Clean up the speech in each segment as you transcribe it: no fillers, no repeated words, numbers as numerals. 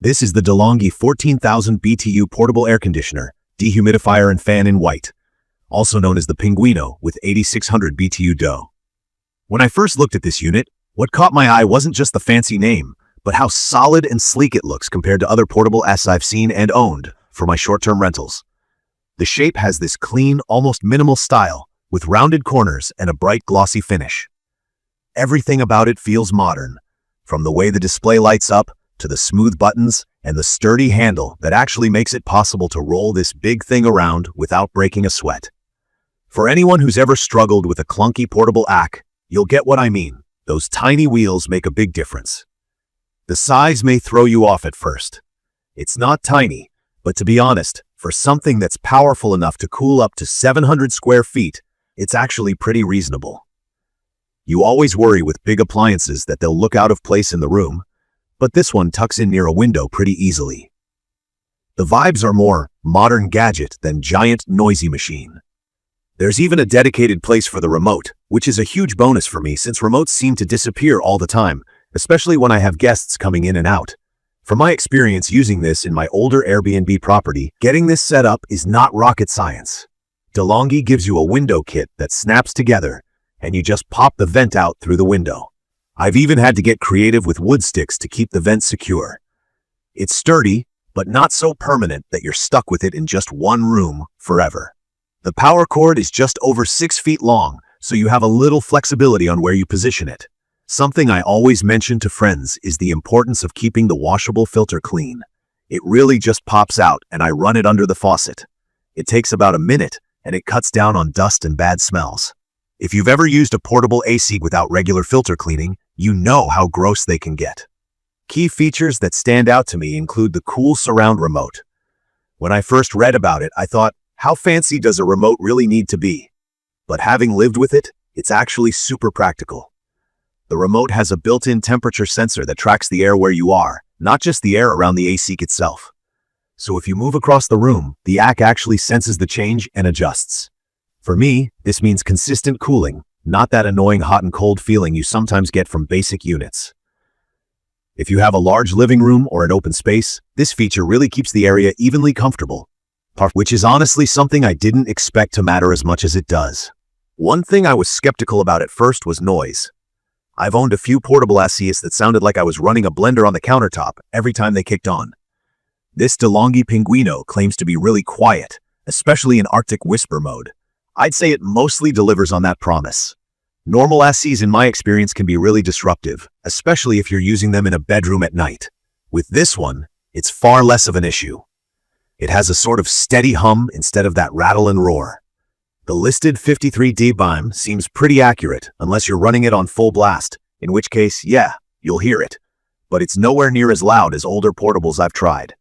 This is the Longhi 14,000 BTU Portable Air Conditioner, Dehumidifier and Fan in white, also known as the Pinguino with 8600 BTU DO. When I first looked at this unit, what caught my eye wasn't just the fancy name, but how solid and sleek it looks compared to other portable A's I've seen and owned for my short-term rentals. The shape has this clean, almost minimal style, with rounded corners and a bright glossy finish. Everything about it feels modern, from the way the display lights up, to the smooth buttons and the sturdy handle that actually makes it possible to roll this big thing around without breaking a sweat. For anyone who's ever struggled with a clunky portable AC, you'll get what I mean. Those tiny wheels make a big difference. The size may throw you off at first. It's not tiny, but to be honest, for something that's powerful enough to cool up to 700 square feet, it's actually pretty reasonable. You always worry with big appliances that they'll look out of place in the room, but this one tucks in near a window pretty easily. The vibes are more modern gadget than giant noisy machine. There's even a dedicated place for the remote, which is a huge bonus for me since remotes seem to disappear all the time, especially when I have guests coming in and out. From my experience using this in my older Airbnb property, getting this set up is not rocket science. Longhi gives you a window kit that snaps together, and you just pop the vent out through the window. I've even had to get creative with wood sticks to keep the vent secure. It's sturdy, but not so permanent that you're stuck with it in just one room forever. The power cord is just over 6 feet long, so you have a little flexibility on where you position it. Something I always mention to friends is the importance of keeping the washable filter clean. It really just pops out and I run it under the faucet. It takes about a minute and it cuts down on dust and bad smells. If you've ever used a portable AC without regular filter cleaning, you know how gross they can get. Key features that stand out to me include the cool surround remote. When I first read about it, I thought, how fancy does a remote really need to be? But having lived with it, it's actually super practical. The remote has a built-in temperature sensor that tracks the air where you are, not just the air around the AC itself. So if you move across the room, the AC actually senses the change and adjusts. For me, this means consistent cooling, not that annoying hot and cold feeling you sometimes get from basic units. If you have a large living room or an open space, this feature really keeps the area evenly comfortable, which is honestly something I didn't expect to matter as much as it does. One thing I was skeptical about at first was noise. I've owned a few portable ACs that sounded like I was running a blender on the countertop every time they kicked on. This Longhi Pinguino claims to be really quiet, especially in Arctic whisper mode. I'd say it mostly delivers on that promise. Normal ACs in my experience can be really disruptive, especially if you're using them in a bedroom at night. With this one, it's far less of an issue. It has a sort of steady hum instead of that rattle and roar. The listed 53 dBm seems pretty accurate unless you're running it on full blast, in which case, yeah, you'll hear it. But it's nowhere near as loud as older portables I've tried.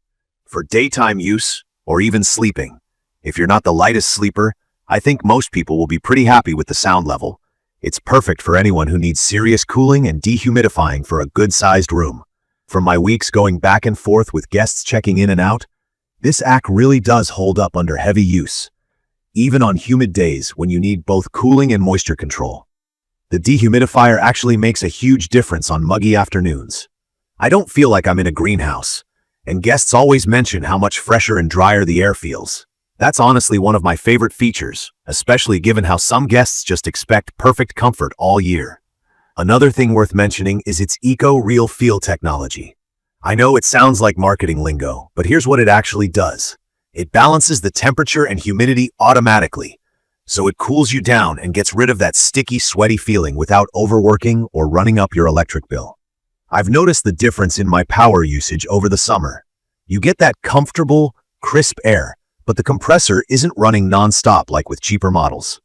For daytime use, or even sleeping, if you're not the lightest sleeper, I think most people will be pretty happy with the sound level. It's perfect for anyone who needs serious cooling and dehumidifying for a good-sized room. From my weeks going back and forth with guests checking in and out, this AC really does hold up under heavy use, even on humid days when you need both cooling and moisture control. The dehumidifier actually makes a huge difference on muggy afternoons. I don't feel like I'm in a greenhouse, and guests always mention how much fresher and drier the air feels. That's honestly one of my favorite features, especially given how some guests just expect perfect comfort all year. Another thing worth mentioning is its Eco-Real Feel technology. I know it sounds like marketing lingo, but here's what it actually does. It balances the temperature and humidity automatically, so it cools you down and gets rid of that sticky, sweaty feeling without overworking or running up your electric bill. I've noticed the difference in my power usage over the summer. You get that comfortable, crisp air, but the compressor isn't running non-stop like with cheaper models.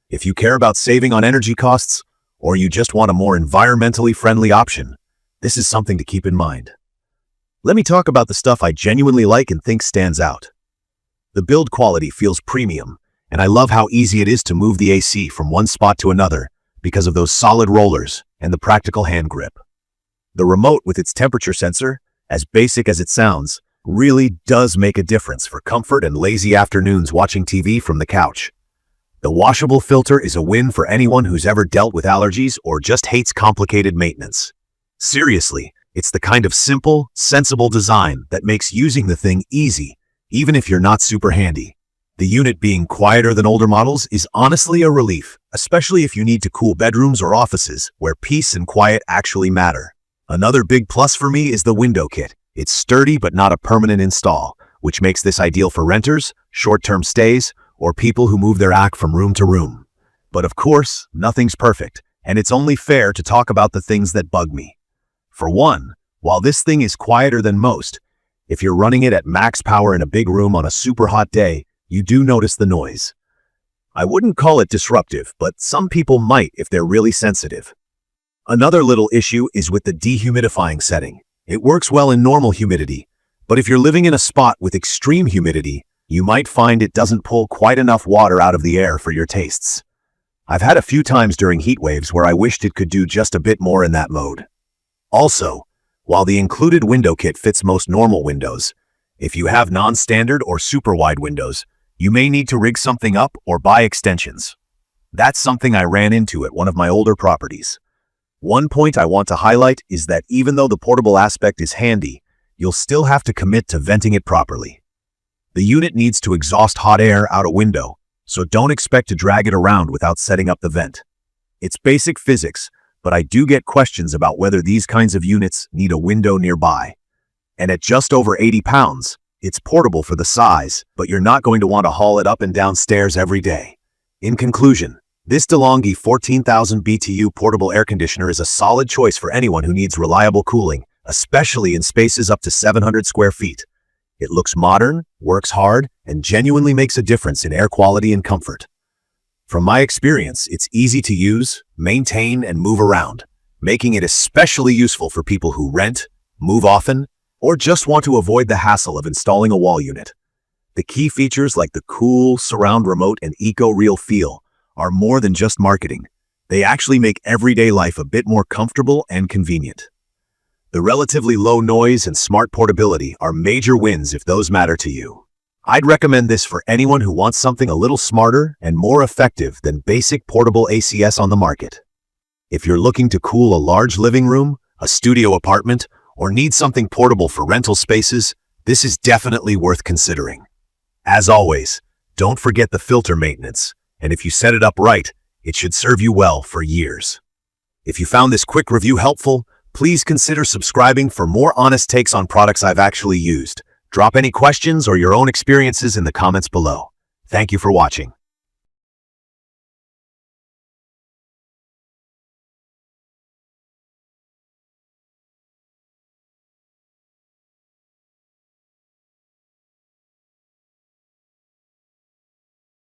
If you care about saving on energy costs, or you just want a more environmentally friendly option, this is something to keep in mind. Let me talk about the stuff I genuinely like and think stands out. The build quality feels premium, and I love how easy it is to move the AC from one spot to another because of those solid rollers and the practical hand grip. The remote with its temperature sensor, as basic as it sounds, really does make a difference for comfort and lazy afternoons watching TV from the couch. The washable filter is a win for anyone who's ever dealt with allergies or just hates complicated maintenance. Seriously, It's the kind of simple, sensible design that makes using the thing easy, even if you're not super handy. The unit being quieter than older models is honestly a relief, especially if you need to cool bedrooms or offices where peace and quiet actually matter. Another big plus for me is the window kit. It's sturdy but not a permanent install, which makes this ideal for renters, short-term stays, or people who move their AC from room to room. But of course, nothing's perfect, and it's only fair to talk about the things that bug me. For one, while this thing is quieter than most, if you're running it at max power in a big room on a super hot day, you do notice the noise. I wouldn't call it disruptive, but some people might if they're really sensitive. Another little issue is with the dehumidifying setting. It works well in normal humidity, but if you're living in a spot with extreme humidity, you might find it doesn't pull quite enough water out of the air for your tastes. I've had a few times during heat waves where I wished it could do just a bit more in that mode. Also, while the included window kit fits most normal windows, if you have non-standard or super wide windows, you may need to rig something up or buy extensions. That's something I ran into at one of my older properties. One point I want to highlight is that even though the portable aspect is handy, you'll still have to commit to venting it properly. The unit needs to exhaust hot air out a window, so don't expect to drag it around without setting up the vent. It's basic physics, but I do get questions about whether these kinds of units need a window nearby. And at just over 80 pounds, it's portable for the size, but you're not going to want to haul it up and down stairs every day. In conclusion, this Longhi 14,000 BTU portable air conditioner is a solid choice for anyone who needs reliable cooling, especially in spaces up to 700 square feet. It looks modern, works hard, and genuinely makes a difference in air quality and comfort. From my experience, it's easy to use, maintain, and move around, making it especially useful for people who rent, move often, or just want to avoid the hassle of installing a wall unit. The key features like the cool, surround remote, and eco-real feel are more than just marketing. They actually make everyday life a bit more comfortable and convenient. The relatively low noise and smart portability are major wins if those matter to you. I'd recommend this for anyone who wants something a little smarter and more effective than basic portable ACS on the market. If you're looking to cool a large living room, a studio apartment, or need something portable for rental spaces, this is definitely worth considering. As always, don't forget the filter maintenance, and if you set it up right, it should serve you well for years. If you found this quick review helpful, please consider subscribing for more honest takes on products I've actually used. Drop any questions or your own experiences in the comments below. Thank you for watching.